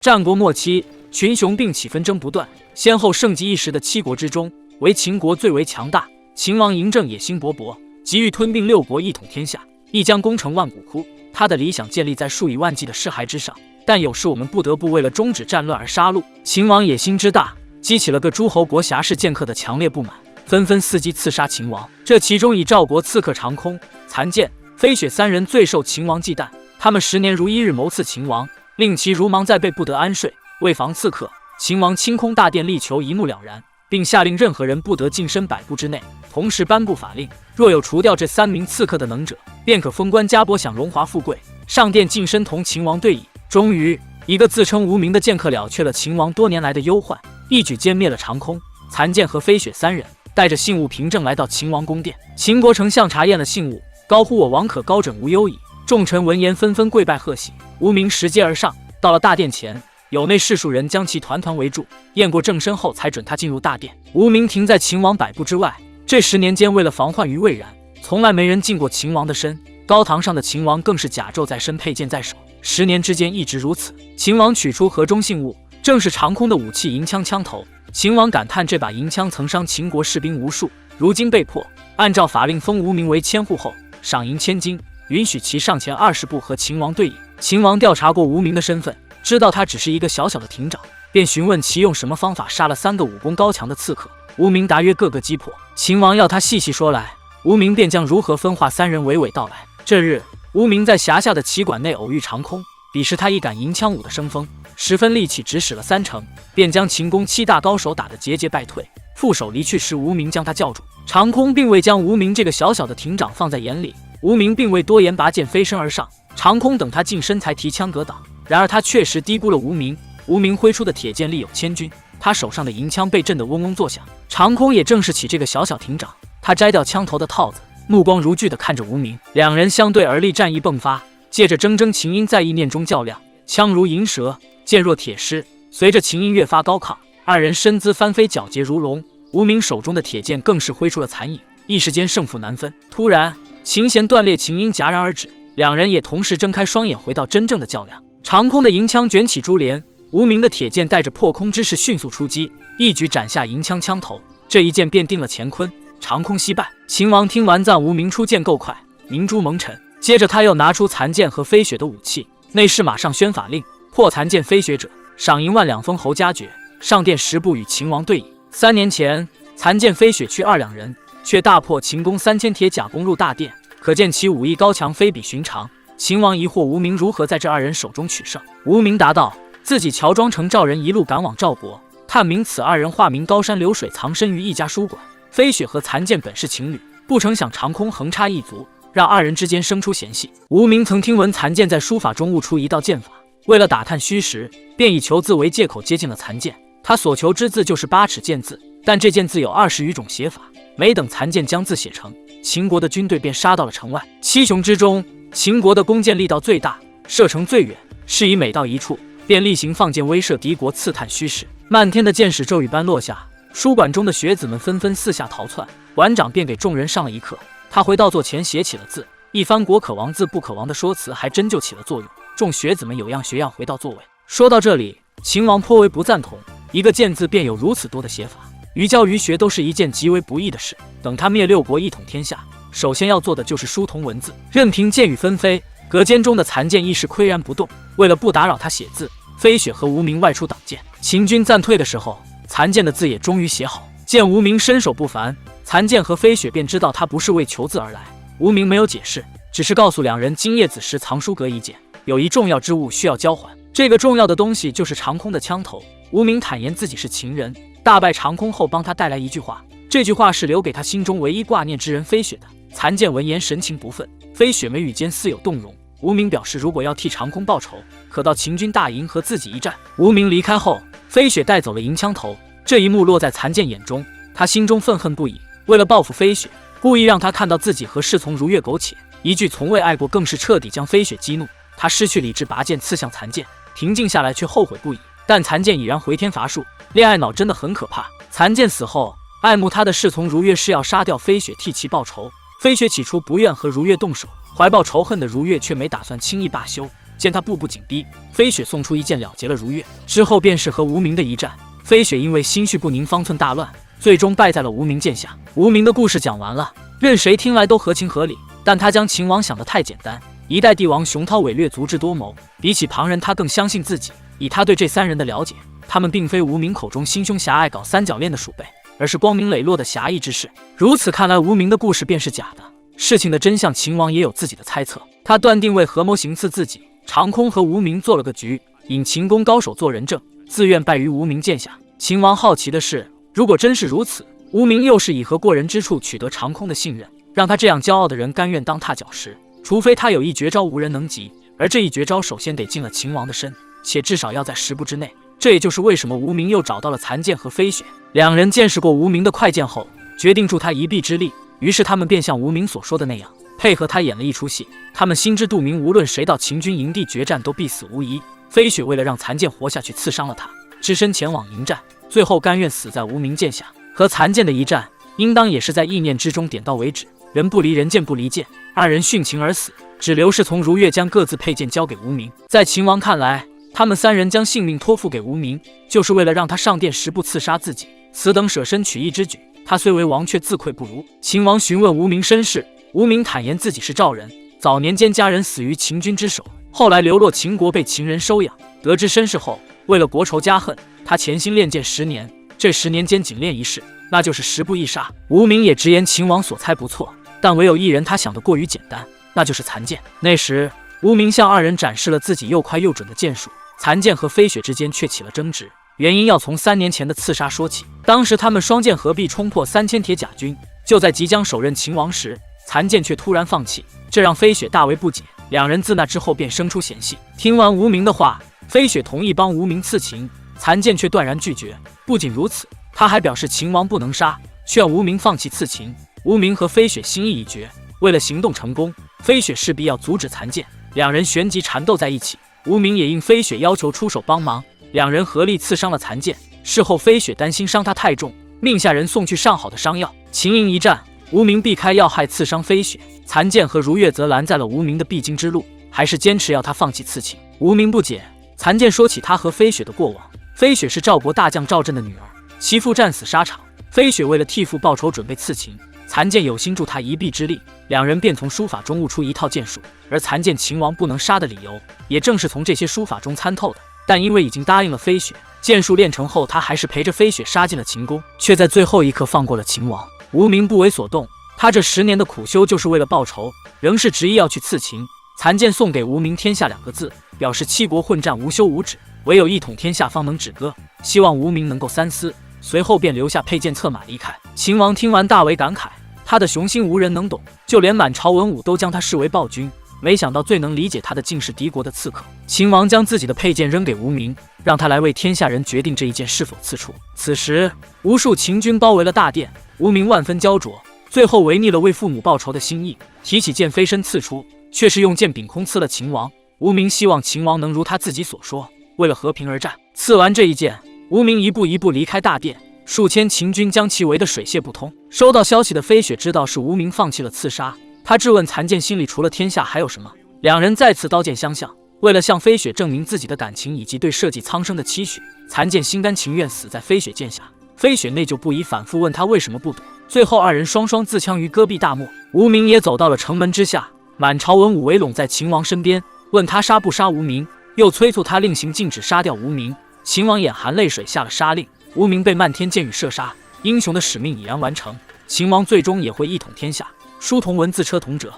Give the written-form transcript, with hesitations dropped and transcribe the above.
战国末期，群雄并起，纷争不断，先后盛极一时的七国之中，唯秦国最为强大。秦王嬴政野心勃勃，急欲吞并六国，一统天下，一将功成万骨枯。他的理想建立在数以万计的尸骸之上，但有时我们不得不为了终止战乱而杀戮。秦王野心之大，激起了各诸侯国侠士剑客的强烈不满，纷纷伺机刺杀秦王。这其中以赵国刺客长空、残剑、飞雪三人最受秦王忌惮，他们10年如一日谋刺秦王，令其如芒在背，不得安睡。为防刺客，秦王清空大殿，力求一目了然，并下令任何人不得近身100步之内，同时颁布法令，若有除掉这3名刺客的能者，便可封官加帛，享荣华富贵，上殿近身同秦王对弈。终于，一个自称无名的剑客了却了秦王多年来的忧患，一举歼灭了长空、残剑和飞雪3人，带着信物凭证来到秦王宫殿。秦国丞相查验了信物，高呼：“我王可高枕无忧矣。”众臣闻言纷纷跪拜贺喜。无名拾阶而上，到了大殿前，有内士数人将其团团围住，验过正身后才准他进入大殿。无名停在秦王100步之外。这10年间，为了防患于未然，从来没人近过秦王的身。高堂上的秦王更是甲胄在身，佩剑在手，10年之间一直如此。秦王取出盒中信物，正是长空的武器银枪枪头。秦王感叹，这把银枪曾伤秦国士兵无数，如今被迫按照法令封无名为千户后，赏银1000金，允许其上前20步和秦王对弈。秦王调查过无名的身份，知道他只是一个小小的亭长，便询问其用什么方法杀了3个武功高强的刺客。无名答曰：“各个击破。”秦王要他细细说来，无名便将如何分化3人娓娓道来。这日，无名在辖下的棋馆内偶遇长空，彼时他一感银枪舞的生风，十分力气，只使了3成，便将秦宫7大高手打得节节败退。副手离去时，无名将他叫住。长空并未将无名这个小小的亭长放在眼里，无名并未多言，拔剑飞身而上。长空等他近身才提枪格挡，然而他确实低估了无名。无名挥出的铁剑力有1000钧，他手上的银枪被震得嗡嗡作响。长空也正视起这个小小亭长，他摘掉枪头的套子，目光如炬地看着无名。两人相对而立，战意迸发，借着铮铮琴音在意念中较量，枪如银蛇，剑若铁狮。随着琴音越发高亢，二人身姿翻飞，皎洁如龙。无名手中的铁剑更是挥出了残影，一时间胜负难分。突然，琴弦断裂，琴音戛然而止，两人也同时睁开双眼，回到真正的较量。长空的银枪卷起珠帘，无名的铁剑带着破空之势迅速出击，一举斩下银枪枪头，这一剑便定了乾坤，长空惜败。秦王听完赞无名出剑够快，明珠蒙尘。接着他又拿出残剑和飞雪的武器，内侍马上宣法令，破残剑飞雪者，赏银1万两，封侯加爵，上殿10步与秦王对弈。3年前，残剑飞雪去2两人，却大破秦宫3000铁甲，攻入大殿，可见其武艺高强，非比寻常。秦王疑惑无名如何在这2人手中取胜。无名答道：“自己乔装成赵人，一路赶往赵国，探明此2人化名高山流水，藏身于一家书馆。飞雪和残剑本是情侣，不成想长空横插一足，让2人之间生出嫌隙。无名曾听闻残剑在书法中悟出一道剑法，为了打探虚实，便以求字为借口接近了残剑。他所求之字就是8尺剑字，但这剑字有20余种写法。没等残剑将字写成，秦国的军队便杀到了城外。7雄之中，秦国的弓箭力道最大，射程最远，是以每到一处，便例行放箭威慑敌国，刺探虚实。漫天的箭矢骤雨般落下，书馆中的学子们纷纷四下逃窜，馆长便给众人上了一课。他回到座前写起了字，一番国可亡字不可亡的说辞还真就起了作用。众学子们有样学样回到座位。说到这里，秦王颇为不赞同，一个剑字便有如此多的写法，于教于学都是一件极为不易的事。等他灭6国，一统天下，首先要做的就是书同文字，任凭箭雨纷飞。隔间中的残剑一时岿然不动，为了不打扰他写字，飞雪和无名外出挡箭。秦军暂退的时候，残剑的字也终于写好。见无名身手不凡，残剑和飞雪便知道他不是为求字而来。无名没有解释，只是告诉2人，今夜子时藏书阁一件，有一重要之物需要交还。这个重要的东西就是长空的枪头。无名坦言自己是秦人，大败长空后帮他带来一句话，这句话是留给他心中唯一挂念之人飞雪的。残剑闻言神情不忿，飞雪眉宇间似有动容。无名表示，如果要替长空报仇，可到秦军大营和自己一战。无名离开后，飞雪带走了银枪头，这一幕落在残剑眼中，他心中愤恨不已。为了报复飞雪，故意让他看到自己和侍从如月苟且，一句从未爱过更是彻底将飞雪激怒。他失去理智，拔剑刺向残剑，平静下来却后悔不已。但残剑已然回天乏术，恋爱脑真的很可怕。残剑死后，爱慕他的侍从如月是要杀掉飞雪，替其报仇。飞雪起初不愿和如月动手，怀抱仇恨的如月却没打算轻易罢休，见他步步紧逼，飞雪送出一剑了结了如月。之后便是和无名的一战，飞雪因为心绪不宁，方寸大乱，最终败在了无名剑下。无名的故事讲完了，任谁听来都合情合理，但他将秦王想得太简单。一代帝王雄韬伟略，足智多谋，比起旁人他更相信自己。以他对这三人的了解，他们并非无名口中心胸狭隘搞三角恋的鼠辈，而是光明磊落的侠义之士。如此看来，无名的故事便是假的。事情的真相，秦王也有自己的猜测。他断定为合谋行刺自己，长空和无名做了个局，引秦宫高手做人证，自愿败于无名剑下。秦王好奇的是，如果真是如此，无名又是以何过人之处取得长空的信任，让他这样骄傲的人甘愿当踏脚石？除非他有一绝招无人能及，而这一绝招首先得进了秦王的身，且至少要在10步之内。这也就是为什么无名又找到了残剑和飞雪。两人见识过无名的快剑后，决定助他一臂之力，于是他们便像无名所说的那样，配合他演了一出戏。他们心知肚明，无论谁到秦军营地决战都必死无疑。飞雪为了让残剑活下去，刺伤了他，只身前往迎战，最后甘愿死在无名剑下。和残剑的一战，应当也是在意念之中点到为止，人不离人，剑不离剑，二人殉情而死，只留侍从如月将各自佩剑交给无名。在秦王看来，他们三人将性命托付给无名，就是为了让他上殿10步刺杀自己。此等舍身取义之举，他虽为王，却自愧不如。秦王询问无名身世，无名坦言自己是赵人，早年间家人死于秦军之手，后来流落秦国，被秦人收养。得知身世后，为了国仇家恨，他潜心练剑10年，这10年间仅练一事，那就是10步一杀。无名也直言秦王所猜不错，但唯有一人他想得过于简单，那就是残剑。那时无名向二人展示了自己又快又准的剑术，残剑和飞雪之间却起了争执。原因要从3年前的刺杀说起。当时他们双剑合璧，冲破3000铁甲军，就在即将手刃秦王时，残剑却突然放弃，这让飞雪大为不解。两人自那之后便生出嫌隙。听完无名的话，飞雪同意帮无名刺秦，残剑却断然拒绝。不仅如此，他还表示秦王不能杀，劝无名放弃刺秦。无名和飞雪心意已决，为了行动成功，飞雪势必要阻止残剑。两人旋即缠斗在一起，无名也应飞雪要求出手帮忙，两人合力刺伤了残剑。事后飞雪担心伤他太重，命下人送去上好的伤药。秦营一战，无名避开要害，刺伤飞雪，残剑和如月则拦在了无名的必经之路，还是坚持要他放弃刺秦。无名不解，残剑说起他和飞雪的过往。飞雪是赵国大将赵震的女儿，其父战死沙场，飞雪为了替父报仇，准备刺秦。残剑有心助他一臂之力，两人便从书法中悟出一套剑术，而残剑秦王不能杀的理由，也正是从这些书法中参透的。但因为已经答应了飞雪，剑术练成后，他还是陪着飞雪杀进了秦宫，却在最后一刻放过了秦王。无名不为所动，他这10年的苦修就是为了报仇，仍是执意要去刺秦。残剑送给无名天下2个字，表示七国混战无休无止，唯有一统天下方能止戈，希望无名能够三思。随后便留下佩剑策马离开。秦王听完大为感慨，他的雄心无人能懂，就连满朝文武都将他视为暴君。没想到最能理解他的竟是敌国的刺客。秦王将自己的佩剑扔给无名，让他来为天下人决定这一剑是否刺出。此时无数秦军包围了大殿，无名万分焦灼，最后违逆了为父母报仇的心意，提起剑飞身刺出，却是用剑秉空刺了秦王。无名希望秦王能如他自己所说，为了和平而战。刺完这一剑，无名一步一步离开大殿，数千秦军将其围得水泄不通。收到消息的飞雪知道是无名放弃了刺杀，他质问残剑心里除了天下还有什么。两人再次刀剑相向，为了向飞雪证明自己的感情以及对社稷苍生的期许，残剑心甘情愿死在飞雪剑下。飞雪内疚不已，反复问他为什么不躲。最后二人双双自枪于戈壁大漠。无名也走到了城门之下，满朝文武围拢在秦王身边，问他杀不杀无名，又催促他令行禁止杀掉无名。秦王眼含泪水下了杀令，无名被漫天箭雨射杀。英雄的使命已然完成，秦王最终也会一统天下。书同文字，车同者。